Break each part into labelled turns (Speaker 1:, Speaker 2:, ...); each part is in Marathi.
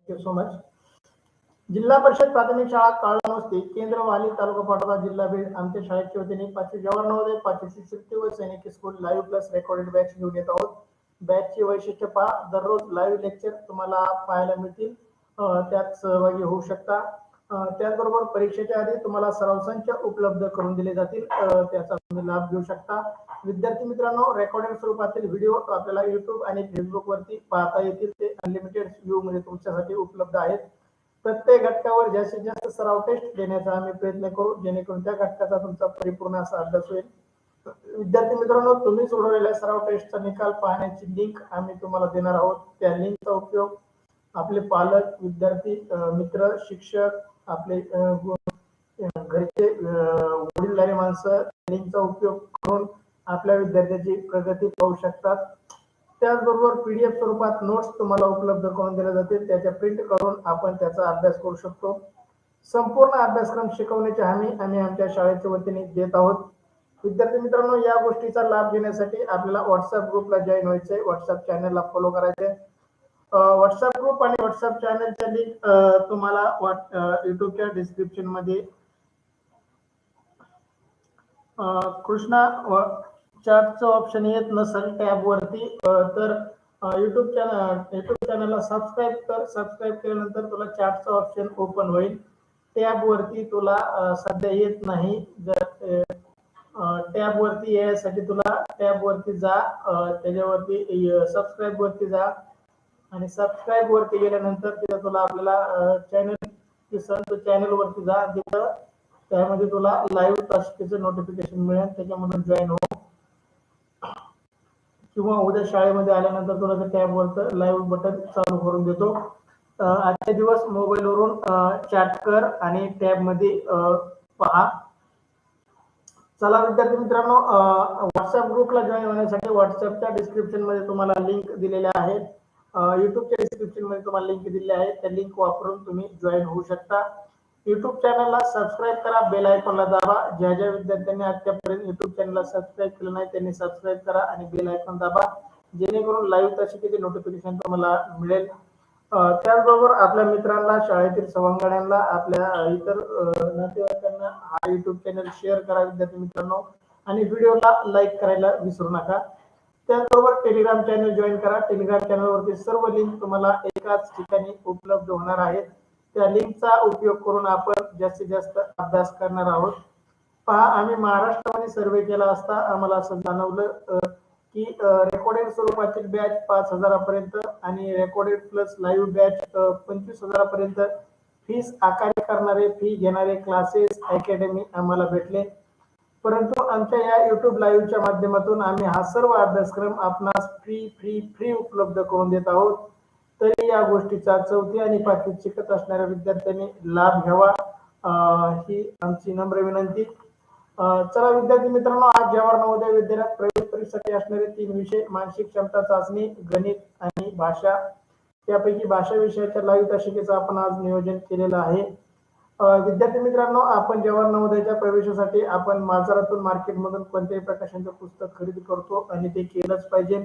Speaker 1: Thank you so much. जिल्हा परिषद प्राथमिक शाळा काळमस्ती केंद्र वाली तालुका पाटोदा जिल्हा बीड आमच्या शाळेच्या वतीने 5वी जवाहर नवोदय 5वी शिट्टी व सैनिकी school live plus recorded batch घेऊन येत आहोत. बॅचची वैशिष्ट्य पहा, दररोज लाईव्ह लेक्चर तुम्हाला पाहायला मिळतील, त्यात सहभागी होऊ शकता. त्याचबरोबर परीक्षेच्या आधी तुम्हाला सराव संच उपलब्ध करून दिले जातील, त्याचा तुम्ही लाभ घेऊ शकता. विद्यार्थी मित्रांनो, रेकॉर्डेड स्वरूपातील व्हिडिओ आपल्याला युट्यूब आणि फेसबुक वरती पाहता येतील. ते अनलिमिटेड व्ह्यू मध्ये तुमच्यासाठी उपलब्ध आहेत. प्रत्येक घटकावर जास्तीत जास्त सराव टेस्ट देण्याचा आम्ही प्रयत्न करू, जेणेकरून त्या घटकाचा तुमचा परिपूर्ण असा अभ्यास होईल. विद्यार्थी मित्रांनो, तुम्ही सोडवलेल्या सराव टेस्टचा निकाल पाहण्याची लिंक आम्ही तुम्हाला देणार आहोत. त्या लिंकचा उपयोग आपले पालक, विद्यार्थी मित्र, शिक्षक, आपले घरचे वडीलधारी माणसं लिंकचा उपयोग करून आपल्या विद्यार्थ्याची प्रगती पाहू शकतात. त्याचबरोबर पीडीएफ स्वरूपात नोट्स तुम्हाला उपलब्ध करून दिल्या जातील, त्याच्या प्रिंट करून आपण त्याचा अभ्यास करू शकतो. संपूर्ण अभ्यासक्रम शिकवण्याची हमी आम्ही आमच्या शाळेच्या वतीने देत आहोत. विद्यार्थी मित्रांनो, या गोष्टीचा लाभ घेण्यासाठी आपल्याला व्हॉट्सअप ग्रुपला जॉईन व्हायचंय, व्हॉट्सअप चॅनलला फॉलो करायचंय. व्हॉट्सअप ग्रुप आणि व्हॉट्सअप चॅनलच्या लिंक तुम्हाला युट्यूबच्या डिस्क्रिप्शन मध्ये कृष्णा चॅटचं ऑप्शन येत नसेल टॅब वरती, तर युट्यूब चॅनलला सबस्क्राईब कर. सबस्क्राईब केल्यानंतर तुला चॅटचं ऑप्शन ओपन होईल. टॅब वरती तुला सध्या येत नाही. जर टॅब वरती यायसाठी तुला टॅब वरती जा, त्याच्यावरती सबस्क्राईब वरती जा आणि सबस्क्राईब वरती गेल्यानंतर तिथे तुला आपल्याला चॅनल दिसेल, तो चॅनल वरती जा. तिथं त्यामध्ये तुला लाईव्ह तासिकेचं नोटिफिकेशन मिळेल, त्याच्यामधून जॉईन हो. किंवा उद्या शाळेमध्ये आल्यानंतर तुला त्या टॅब वरचं लाईव्ह बटन चालू करून देतो. आजच्या दिवस मोबाईलवरून चॅट कर आणि टॅब मध्ये पहा. चला विद्यार्थी मित्रांनो, व्हॉट्सअप ग्रुपला जॉईन होण्यासाठी व्हॉट्सअपच्या डिस्क्रिप्शन मध्ये तुम्हाला लिंक दिलेल्या आहेत, युट्यूबच्या डिस्क्रिप्शन मध्ये तुम्हाला लिंक दिलेल्या आहेत. त्या लिंक वापरून तुम्ही जॉईन होऊ शकता. युट्यूब चॅनलला सबस्क्राईब करा, बेल आयकॉनला दाबा. ज्या ज्या विद्यार्थ्यांनी आतापर्यंत युट्यूब चॅनलला सबस्क्राईब केलं नाही त्यांनी सबस्क्राईब करा आणि बेल आयकॉन दाबा, जेणेकरून लाईव्ह तासिकेचे नोटिफिकेशन तुम्हाला मिळेल. त्याचबरोबर आपल्या मित्रांना, शाळेतील सवंगड्यांना, आपल्या इतर नातेवाईकांना हा युट्यूब चॅनल शेअर करा विद्यार्थी मित्रांनो, आणि व्हिडिओला लाईक करायला विसरू नका. त्याचबरोबर टेलिग्राम चॅनल जॉईन करा. टेलिग्राम चॅनलवरती सर्व लिंक तुम्हाला एकाच ठिकाणी उपलब्ध होणार आहेत. त्या लिंकचा उपयोग करून आपण जास्तीत जास्त अभ्यास करणार आहोत. पहा, आम्ही महाराष्ट्रामध्ये सर्वे केला असता आम्हाला असं जाणवलं की रेकॉर्डेड स्वरूपातील बॅच 5,000 पर्यंत आणि रेकॉर्डेड प्लस लाईव्ह बॅच 25,000 पर्यंत फीस आकारणी करणारे, फी घेणारे क्लासेस, अकॅडमी आम्हाला भेटले. परंतु आमच्या या युट्यूब लाईव्हच्या माध्यमातून आम्ही हा सर्व अभ्यासक्रम आपणास फ्री उपलब्ध करून देत आहोत. तरी या गोष्टीचा 4थी आणि 5वी शिकत असणाऱ्या विद्यार्थ्यांनी लाभ घ्यावा, ही आमची नम्र विनंती. चला विद्यार्थी मित्रांनो, आज जवाहर नवोदय विद्यालयात प्रवेश परीक्षेसाठी असणारे 3 विषय, मानसिक क्षमता चाचणी, गणित आणि भाषा, त्यापैकी भाषा विषयाच्या लाईव्ह तासिकेचं आपण आज नियोजन केलेलं आहे. विद्यार्थी मित्रांनो, आपण जवाहर नवोदयच्या प्रवेशासाठी आपण बाजारातून, मार्केटमधून कोणत्याही प्रकाशांचं पुस्तक खरेदी करतो आणि ते केलंच पाहिजे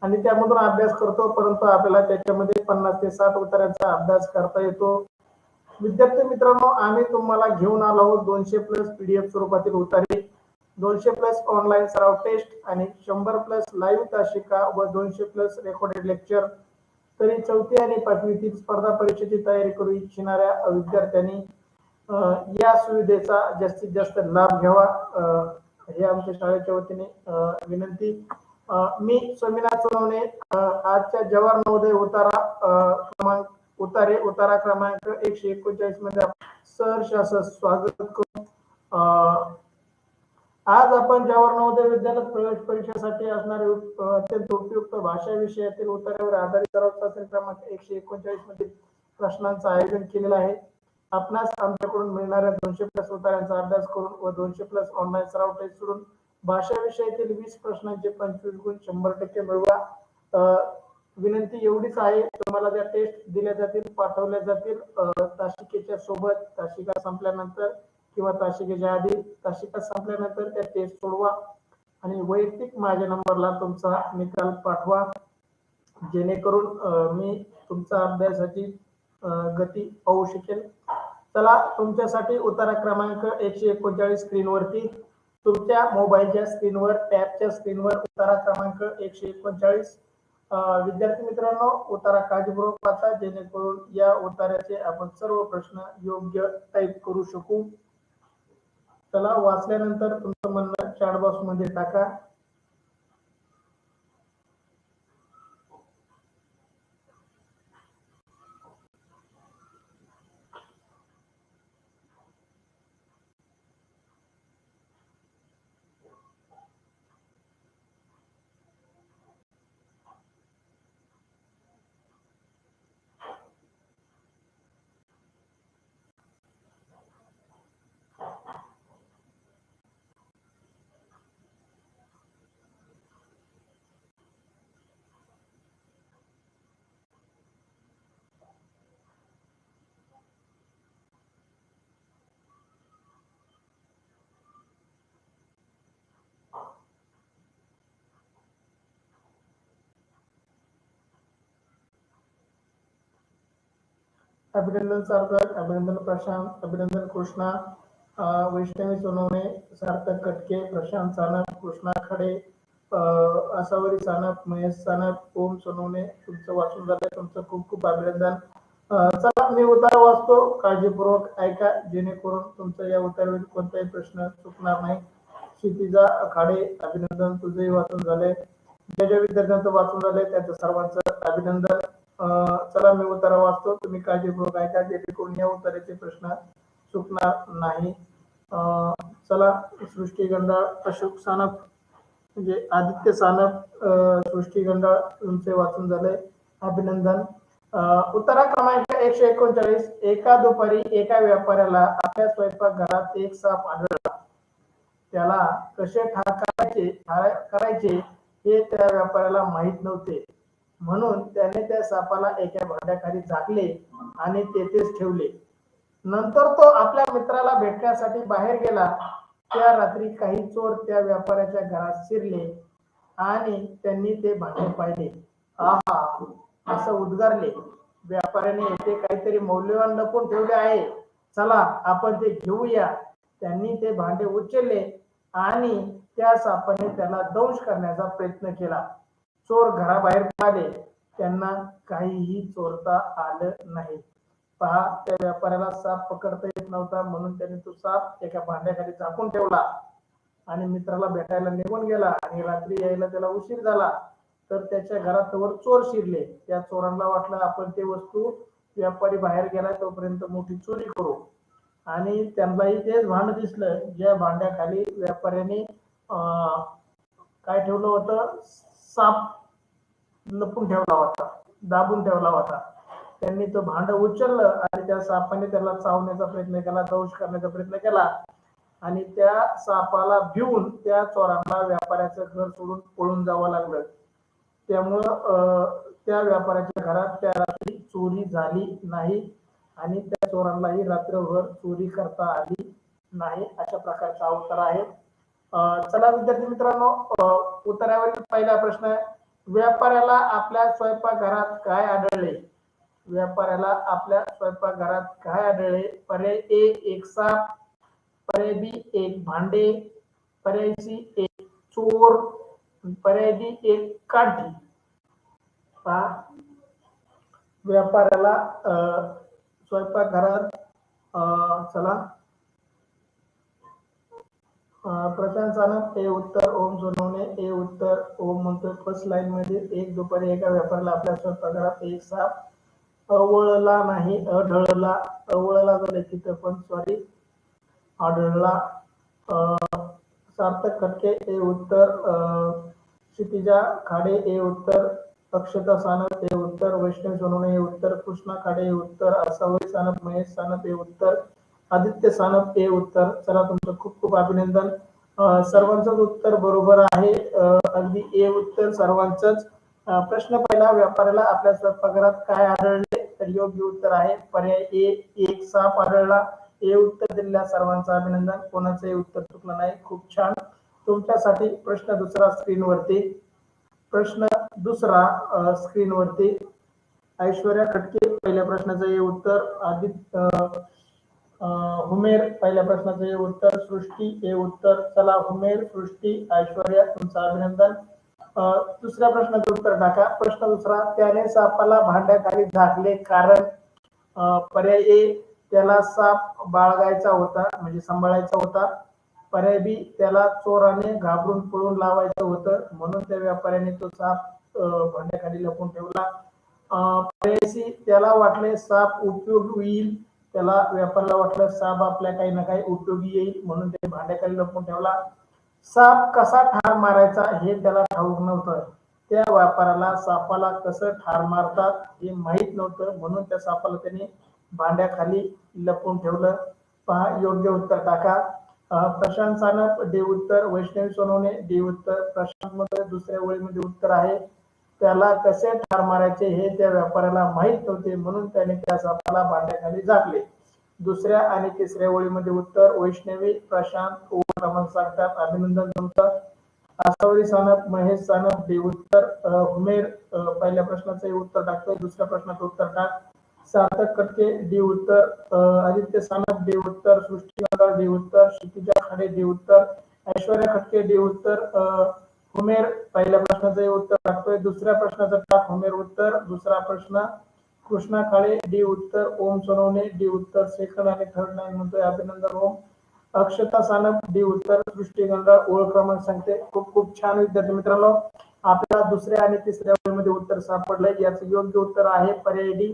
Speaker 1: आणि त्यामधून अभ्यास करतो, परंतु आपल्याला त्याच्यामध्ये 50 ते 60 उत्तरांचा अभ्यास करता येतो. विद्यार्थी मित्रांनो, आम्ही तुम्हाला घेऊन आलो आहोत 200 प्लस पीडीएफ स्वरूपातील उत्तरे, 200 प्लस ऑनलाईन सराव टेस्ट आणि 100 प्लस लाईव्ह तासिका व 200 प्लस रेकॉर्डेड लेक्चर. तरी 4थी आणि 5वीतील स्पर्धा परीक्षेची तयारी करू इच्छिणाऱ्या विद्यार्थ्यांनी या सुविधेचा जास्तीत जास्त लाभ घ्यावा, हे आमच्या शाळेच्या वतीने विनंती. मी स्वामीनाथ सोनवणे, आजच्या जवाहर नवोदय उतारा क्रमांक 139 मध्ये सहर्ष असं स्वागत करू. आज आपण जवाहर नवोदय विद्यालयात प्रवेश परीक्षेसाठी असणारे अत्यंत उपयुक्त भाषा विषयातील उत्तरावर आधारित सराव चाचणी क्रमांक 139 मध्ये प्रश्नांचं आयोजन केलेलं आहे. आपणास आमच्याकडून मिळणाऱ्या 200 प्लस उत्तरांचा अभ्यास करून व 200 प्लस ऑनलाईन सराव टेस्ट सोडून भाषा विषयातील 20 प्रश्नांचे 25 गुण 100% मिळवा. विनंती एवढीच आहे, तुम्हाला त्या टेस्ट दिल्या जातील, पाठवल्या जातील तासिकेच्या सोबत. तासिका संपल्यानंतर किंवा तासिकेच्या आधी, तासिका संपल्यानंतर त्या टेस्ट सोडवा आणि वैयक्तिक माझ्या नंबरला तुमचा निकाल पाठवा, जेणेकरून मी तुमचा अभ्यासाची गती पाहू शकेल. चला तुमच्यासाठी उत्तर क्रमांक 139 स्क्रीनवरती, तुमच्या मोबाईलच्या स्क्रीनवर, टॅबच्या स्क्रीनवर उत्तर क्रमांक 139. विद्यार्थी मित्रांनो, उत्तरा काळजीपूर्वक वाचा जेणेकरून या उत्तराचे आपण सर्व प्रश्न योग्य टाईप करू शकू. चला वाचल्यानंतर तुमचं म्हणणं चॅट बॉक्स मध्ये टाका. अभिनंदन सार्थक, अभिनंदन प्रशांत, अभिनंदन कृष्णा, वैष्णवी सोनवणे, सार्थक कटके, प्रशांत सानप, कृष्णा खडे, आसावरी सानप, महेश सानप, ओम सोनवणे, तुमचं वाचून झालंय. तुमचं खूप खूप अभिनंदन. चला मी उत्तर वाचतो, काळजीपूर्वक ऐका जेणेकरून तुमचं या उत्तरावरील कोणताही प्रश्न चुकणार नाही. क्षितिजा खाडे, अभिनंदन, तुझंही वाचून झालंय. ज्या ज्या विद्यार्थ्यांचं वाचून झालंय त्यांचं सर्वांचं अभिनंदन. चला मी उत्तर वाचतो, तुम्ही काळजीपूर्वक ऐका जेणेकरून या उत्तराचे प्रश्न चुकणार नाही. चला सृष्टी गंडाळ, अशोक सानप म्हणजे आदित्य सानप, सृष्टी गंडाळ तुमचे वाचून झाले, अभिनंदन. उत्तरा क्रमांक 139. एका दुपारी एका व्यापाऱ्याला आपल्या स्वयंपाकघरात एक साप आढळला. त्याला कसे करायचे हे त्या व्यापाऱ्याला माहित नव्हते, म्हणून त्याने त्या सापाला एका भांड्याखाली झाकले आणि तेथेच ठेवले. नंतर तो आपल्या मित्राला भेटण्यासाठी बाहेर गेला. त्या रात्री काही चोर त्या व्यापाऱ्याच्या घरात शिरले आणि त्यांनी ते भांडे पाहिले. आहा असं उद्गारले. व्यापाऱ्याने येथे काहीतरी मौल्यवान लपून ठेवले आहे, चला आपण ते घेऊया. त्यांनी ते भांडे उचलले आणि त्या सापाने त्याला दंश करण्याचा प्रयत्न केला. चोर घराबाहेर आले, त्यांना काहीही चोरता आलं नाही. पहा, त्या व्यापाऱ्याला साप पकडता येत नव्हता, म्हणून त्याने तो साप एका भांड्याखाली झाकून ठेवला आणि मित्राला भेटायला निघून गेला. आणि रात्री यायला त्याला उशीर झाला, तर त्याच्या घरात वर चोर शिरले. त्या चोरांना वाटलं आपण ते वस्तू व्यापारी बाहेर गेला तोपर्यंत मोठी चोरी करू, आणि त्यांनाही तेच भांड दिसलं ज्या भांड्याखाली व्यापाऱ्याने काय ठेवलं होतं, साप लपून ठेवला होता, दाबून ठेवला होता. त्यांनी तो भांड उचललं आणि त्या सापाने त्याला चावण्याचा प्रयत्न केला, दंश करण्याचा प्रयत्न केला. आणि त्या सापाला भिवून त्या चोरांना व्यापाऱ्याचं घर सोडून पळून जावं लागलं. त्यामुळं त्या व्यापाऱ्याच्या घरात त्या रात्री चोरी झाली नाही आणि त्या चोरांनाही रात्रभर चोरी करता आली नाही. अशा प्रकारचा उत्तर आहे. चला विद्यार्थी मित्रांनो, उत्तरावरील पहिला प्रश्न आहे, व्यापाऱ्याला आपल्या स्वयंपाकघरात काय आढळले? व्यापाऱ्याला आपल्या स्वयंपाकघरात काय आढळले? पर्याय ए एक साप, पर्याय बी एक भांडे, पर्याय सी एक चोर, पर्याय डी एक काठी. व्यापाऱ्याला स्वयंपाकघरात चला प्रशांत सानप हे उत्तर, ओम सोनवणे हे उत्तर. ओम म्हणतोय फर्स्ट लाईन मध्ये, एक दुपारी एका व्यापाऱ्याला आपल्या स्वयंपाकघरात एक साप अवळला नाही, अढळला, अवळला झाले तिथं पण सॉरी, आढळला. सार्थक खटके हे उत्तर, क्षितिजा खाडे हे उत्तर, अक्षता सानप हे उत्तर, वैष्णवी सोनवणे हे उत्तर, कृष्णा खाडे हे उत्तर, आसावरी सानप, महेश सानप हे उत्तर, आदित्य सानप हे उत्तर. चला तुमचं खूप खूप अभिनंदन. सर्वांचंच उत्तर बरोबर आहे, अगदी ए उत्तर सर्वांचंच. प्रश्न पहिला, व्यापाऱ्याला आपल्या स्वयंपाकघरात काय आढळले? तर योग्य उत्तर आहे पर्याय ए एक साप आढळला. हे उत्तर दिलेल्या सर्वांचं अभिनंदन, कोणाचंही उत्तर चुकलं नाही, खूप छान. तुमच्यासाठी प्रश्न दुसरा स्क्रीनवरती, प्रश्न दुसरा स्क्रीनवरती, ऐश्वर्या खटके पहिल्या प्रश्नाचं हे उत्तर. हुमेर पहिल्या प्रश्नाचं हे उत्तर. सृष्टी हे उत्तर. चला हुमेर, सृष्टी, ऐश्वर्या तुमचं अभिनंदन. दुसऱ्या प्रश्नाचं उत्तर टाका. प्रश्न दुसरा, त्याने सापाला भांड्याखाली झाकले कारण पर्याय ए त्याला साप बाळगायचा होता म्हणजे सांभाळायचा होता. पर्याय बी त्याला चोराने घाबरून पळून लावायचं होतं म्हणून त्या व्यापाऱ्याने तो साप भांड्याखाली लपवून ठेवला. पर्याय सी त्याला वाटले साप उपयोगी येईल, त्याला व्यापाऱ्याला वाटलं साप आपल्या काही ना काही उपयोगी येईल म्हणून त्याने भांड्याखाली लपवून ठेवला. साप कसा ठार मारायचा हे त्याला ठाऊक नव्हतं. त्या व्यापाऱ्याला सापाला कसं ठार मारतात हे माहीत नव्हतं म्हणून त्या सापाला त्याने भांड्याखाली लपवून ठेवलं. पहा योग्य उत्तर टाका. प्रशांत सानप डी उत्तर. वैष्णवी सोनवणे डी उत्तर. प्रशांत मध्ये दुसऱ्या ओळीमध्ये उत्तर आहे, त्याला कसे ठार मारायचे हे त्या व्यापाऱ्याला माहीत नव्हते म्हणून त्याने त्या सापाला भांड्याखाली झाकले. दुसऱ्या आणि तिसऱ्या ओळीमध्ये उत्तर. वैष्णवी, प्रशांत ओळ क्रमांक सांगतात. अभिनंदन तुमचं. आसावरी सानप, महेश सानप डी उत्तर. हुमेर पहिल्या प्रश्नाचं उत्तर टाकतोय. दुसऱ्या प्रश्नाचं उत्तर टाक. सार्थक कटके डी उत्तर. आदित्य सानप डी उत्तर. सृष्टी गांधाळ डी उत्तर. क्षितिजा खाडे डी उत्तर. ऐश्वर्या खटके डी उत्तर. हुमेर पहिल्या प्रश्नाचं उत्तर टाकतोय. दुसऱ्या प्रश्नाचं टाक हुमेर उत्तर. दुसरा प्रश्न कृष्णा काळे डी उत्तर. ओम सोनवणे डी उत्तर. सेकंड आणि थर्ड लाईन म्हणतोय अभिनंदन ओम. अक्षता सानप डी उत्तर. सृष्टी गंगाळ ओळख क्रमांक सांगते. खूप खूप छान विद्यार्थी मित्रांनो, आपल्याला दुसऱ्या आणि तिसऱ्या ओळीमध्ये उत्तर सापडलंय. याचं योग्य उत्तर आहे पर्याय डी.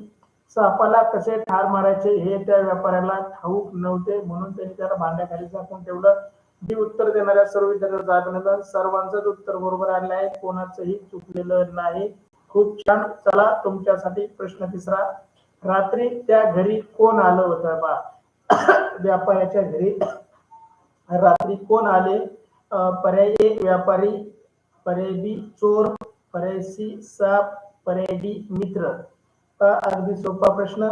Speaker 1: सापाला कसे ठार मारायचे हे त्या व्यापाऱ्याला ठाऊक नव्हते म्हणून त्यांनी त्याला भांड्याखाली झाकून ठेवलं. डी उत्तर देणाऱ्या सर्व विद्यार्थ्यांचं अभिनंदन. सर्वांचंच उत्तर बरोबर आलं आहे, कोणाचंही चुकलेलं नाही. खूप छान. चला तुमच्यासाठी प्रश्न तिसरा. रात्री त्या घरी कोण आलं होतं? बा व्यापाऱ्याच्या घरी रात्री कोण आले? पर्याय ए व्यापारी. पर्याय बी चोर. पर्याय सी साप. पर्याय डी मित्र. अगदी सोपा प्रश्न.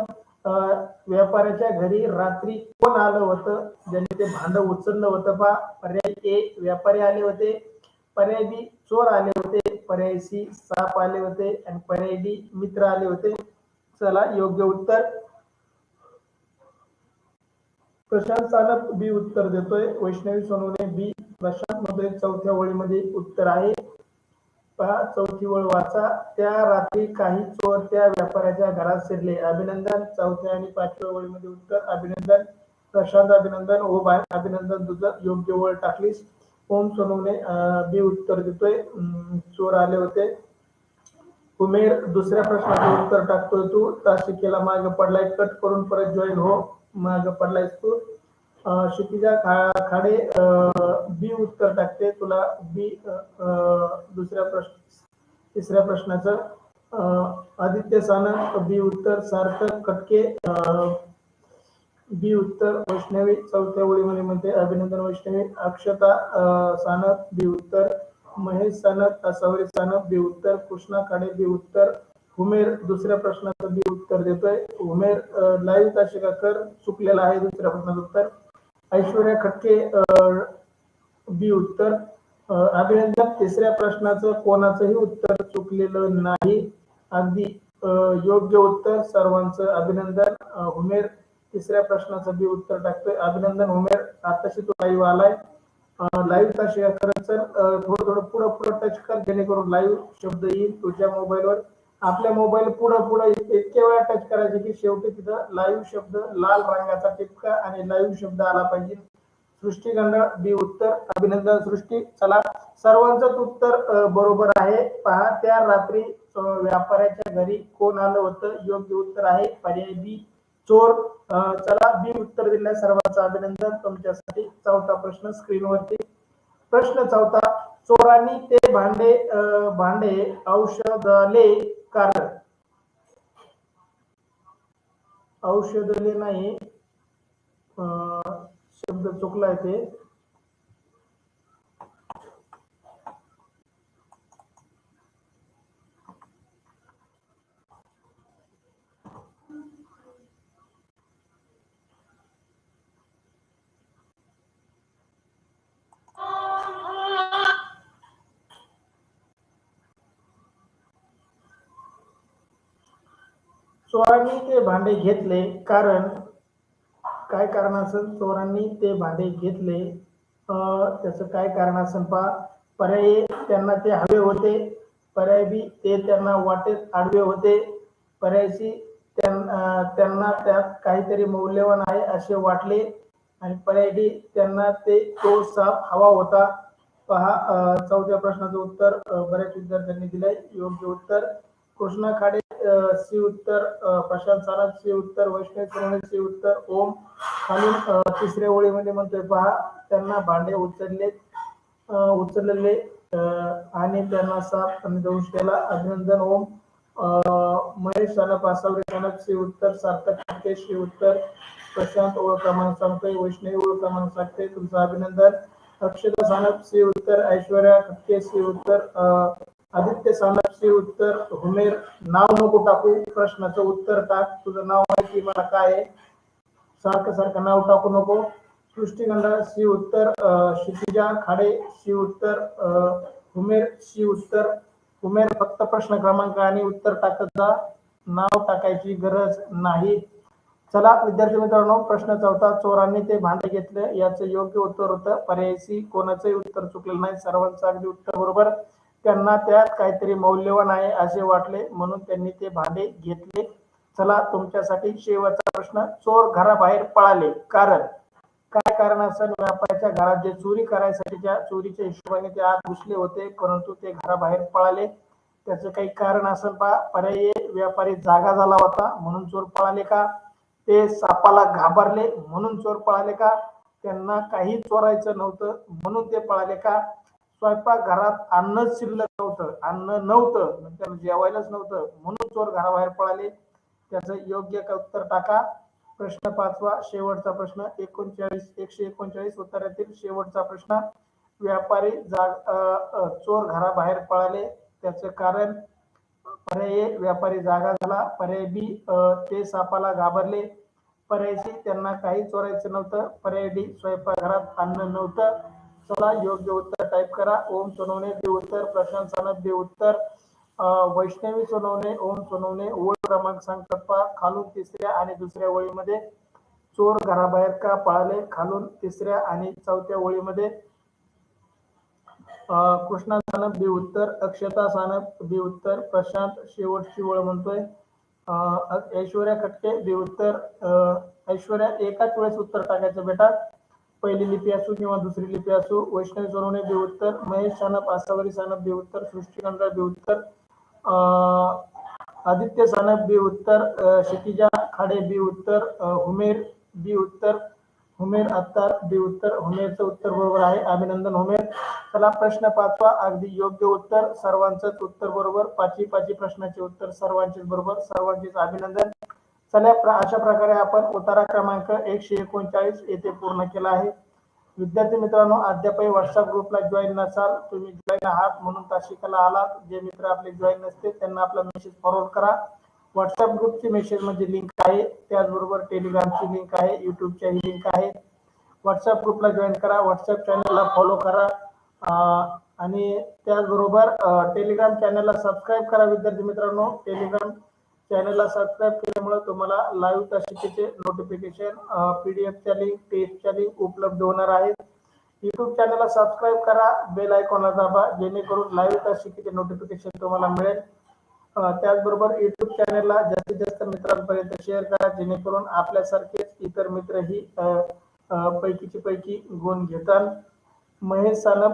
Speaker 1: व्यापाऱ्याच्या घरी रात्री कोण आलं होतं ज्याने ते भांड उचललं होतं? पा पर्याय ए व्यापारी आले होते. पर्याय बी चोर आले होते. पर्याय सी साप आले होते आणि पर्याय डी मित्र आले होते. चला योग्य उत्तर. प्रशांत सानप बी उत्तर देतोय. वैष्णवी सोनवणे बी. प्रशांत मध्ये चौथ्या ओळीमध्ये उत्तर आहे. पहा चौथी ओळ वाचा. त्या रात्री काही चोर त्या व्यापाऱ्याच्या घरात शिरले. अभिनंदन. चौथ्या आणि पाचव्या ओळीमध्ये उत्तर. अभिनंदन प्रशांत. अभिनंदन. ओम अभिनंदन तुझं योग्य ओळ टाकलीस. ओम सोनवणे बी उत्तर देतोय. चोर आले होते. उमेर दुसऱ्या प्रश्नाचं उत्तर टाकतोय तू. तासिकेला मागे पडलाय. कट करून परत जॉईन हो. मागे पडलायस तू. क्षितिजा खाडे बी उत्तर टाकते. तुला बी दुसऱ्या तिसऱ्या प्रश्नाचं. आदित्य सानप बी उत्तर. सार्थक कटके बी उत्तर. वैष्णवी चौथ्या ओळीमध्ये म्हणते अभिनंदन वैष्णवी. अक्षता सानप बी उत्तर. महेश सानप, आसावरी सानप बी उत्तर. कृष्णा खाडे बी उत्तर. हुमेर दुसऱ्या प्रश्नाचं बी उत्तर देतोय. हुमेर लाईव्ह ताशिका कर. चुकलेला आहे दुसऱ्या प्रश्नाचं उत्तर. ऐश्वर्या खटके बी उत्तर. अभिनंदन. तिसऱ्या प्रश्नाचं कोणाचंही उत्तर चुकलेलं नाही. अगदी योग्य उत्तर. सर्वांचं अभिनंदन. हुमेर तिसऱ्या प्रश्नाचं बी उत्तर टाकतोय. अभिनंदन हुमेर. आताशी तो लाईव्ह आलाय. लाईव्ह ताशिका करत सर. थोडं थोडं पुढं पुढं टच कर जेणेकरून लाईव्ह शब्द येईल तुझ्या मोबाईलवर. आपल्या मोबाईल पुढं पुढं इतके वेळा टच करायचे की शेवटी तिथं लाईव्ह शब्द लाल रंगाचा टिपका आणि लाईव्ह शब्द आला पाहिजे. सृष्टी गंगाळ बी उत्तर. अभिनंदन सृष्टी. चला सर्वांचंच उत्तर बरोबर आहे. पहा त्या रात्री व्यापाऱ्याच्या घरी कोण आलं होतं? योग्य उत्तर आहे पर्याय बी चोर. चला बी उत्तर दिल्या सर्वांचं अभिनंदन. तुमच्यासाठी चौथा प्रश्न स्क्रीनवरती. प्रश्न चौथा. चोरांनी ते भांडे औषधले कारण. औषधले नाही, शब्द चुकलाय ते. चोरांनी ते भांडे घेतले कारण काय कारण असेल? चोरांनी ते भांडे घेतले त्याचं काय कारण असेल पहा. पर्याय त्यांना ते हवे होते, पर्याय बी ते त्यांना वाटेत आडवे होते, पर्याय सी त्यांना त्यात काहीतरी मौल्यवान आहे असे वाटले, आणि पर्याय डी त्यांना तो साप हवा होता. पहा चौथ्या प्रश्नाचं उत्तर बऱ्याच विद्यार्थ्यांनी दिलंय. योग्य उत्तर कृष्णा खाडे सी उत्तर, प्रशांत सारंग सी उत्तर, वैष्णव सोनवणे सी उत्तर, ओम. खालील तिसऱ्या ओळीमध्ये म्हणतोय पहा, त्यांना भांडे उचललेले आणि त्यांना साप आणि दंश केला. अभिनंदन ओम. महेश सानप आसावरे सानप सी उत्तर, सार्थक खटके सी उत्तर, प्रशांत ओळख क्रमांक सांगतोय, वैष्णवी ओळख क्रमांक सांगते, तुमचं अभिनंदन. अक्षता सानप सी उत्तर, ऐश्वर्या खटके सी उत्तर, आदित्य सानप सी उत्तर, हुमेर नाव नको टाकू, प्रश्नाचं उत्तर टाक, तुझं नाव माहिती मला काय आहे, सारखं सारखं नाव टाकू नको. सृष्टी गंधा सी उत्तर, क्षितिजा खाडे सी उत्तर, हुमेर सी उत्तर. हुमेर फक्त प्रश्न क्रमांक आणि उत्तर टाकत जा, नाव टाकायची गरज नाही. चला विद्यार्थी मित्रांनो, प्रश्न चौथा, चोरांनी ते भांडे घेतले याचं योग्य उत्तर होतं पर्याय सी. कोणाचंही उत्तर चुकलेलं नाही, सर्वांचं अगदी उत्तर बरोबर. त्यांना त्यात काहीतरी मौल्यवान आहे असे वाटले म्हणून त्यांनी ते भांडे घेतले. चला तुमच्यासाठी शेवटचा प्रश्न, चोर घराबाहेर पळाले कारण काय कारण असेल? व्यापाऱ्याच्या घरात जे चोरी करायसाठीच्या चोरीच्या हिशोबाने ते आत घुसले होते, परंतु ते घराबाहेर पळाले, त्याचं काही कारण असेल पहा. पर्याय व्यापारी जागा झाला होता म्हणून चोर पळाले का, ते सापाला घाबरले म्हणून चोर पळाले का, त्यांना काही चोरायचं नव्हतं म्हणून ते पळाले का, स्वयंपाक घरात अन्नच शिल्लक नव्हतं, अन्न नव्हतं त्यांना जेवायलाच नव्हतं म्हणून चोर घराबाहेर पळाले, त्याचं योग्य उत्तर टाका. प्रश्न पाचवा, शेवटचा प्रश्न 139 उत्तरातील शेवटचा प्रश्न, व्यापारी चोर घराबाहेर पळाले त्याचं कारण पर्याय व्यापारी जागा झाला, पर्याय बी ते सापाला घाबरले, पर्याय सी त्यांना काही चोरायचं नव्हतं, पर्याय डी स्वयंपाकघरात अन्न नव्हतं. चला योग्य उत्तर टाईप करा. ओम सोनवणे बे उत्तर, प्रशांत सानप बे उत्तर, वैष्णवी सोनवणे, ओम सोनवणे. ओळ क्रमांक सांगतात पहा, खालून तिसऱ्या आणि दुसऱ्या ओळीमध्ये चोर घराबाहेर का पळाले, खालून तिसऱ्या आणि चौथ्या ओळीमध्ये कृष्णा सानप बी उत्तर, अक्षता सानप बी उत्तर, प्रशांत शेवटची ओळ म्हणतोय, ऐश्वर्या खटके बी उत्तर. ऐश्वर्या एकाच वेळेस उत्तर टाकायचं बेटा, पहिली लिपी असो किंवा दुसरी लिपी असो. वैष्णवी सोनवणे बी उत्तर, महेश सानप आसावरी सानप बी उत्तर, सृष्टीगंधा बी उत्तर, आदित्य सानप बी उत्तर, क्षितिजा खाडे बी उत्तर, हुमेर बी उत्तर, हुमेर अत्तार बी उत्तर. हुमेरचं उत्तर बरोबर आहे, अभिनंदन हुमेर. चला प्रश्न पाचवा, अगदी योग्य उत्तर, सर्वांचंच उत्तर बरोबर, पाची प्रश्नाचे उत्तर सर्वांचेच बरोबर, सर्वांचेच अभिनंदन. चला अशा प्रकारे आपण उतारा क्रमांक 139 येथे पूर्ण केला आहे. विद्यार्थी मित्रांनो, अद्यापही व्हॉट्सअप ग्रुपला जॉईन नसाल, तुम्ही जॉईन आहात म्हणून तासिकाला आलात. जे मित्र आपले जॉईन नसते त्यांना आपला मेसेज फॉरवर्ड करा. व्हॉट्सअप ग्रुपची मेसेज मध्ये लिंक आहे, त्याचबरोबर टेलिग्रामची लिंक आहे, युट्यूबची लिंक आहे. व्हॉट्सअप ग्रुपला जॉईन करा, व्हॉट्सअप चॅनलला फॉलो करा आणि त्याचबरोबर टेलिग्राम चॅनलला सबस्क्राईब करा. विद्यार्थी मित्रांनो, टेलिग्राम चॅनलला सबस्क्राईब केल्यामुळे तुम्हाला लाईव्ह तासिकेचे नोटिफिकेशन, पीडीएफच्या लिंक, टेस्टच्या लिंक उपलब्ध होणार आहेत. युट्यूब चॅनलला सबस्क्राईब करा, बेल आयकॉनला दाबा, जेणेकरून लाईव्ह तासिकेचे नोटिफिकेशन तुम्हाला मिळेल. त्याचबरोबर युट्यूब चॅनलला जास्तीत जास्त मित्रांपर्यंत शेअर करा, जेणेकरून आपल्यासारखेच इतर मित्रही पैकीचे पैकी गुण घेतात. महेश सानप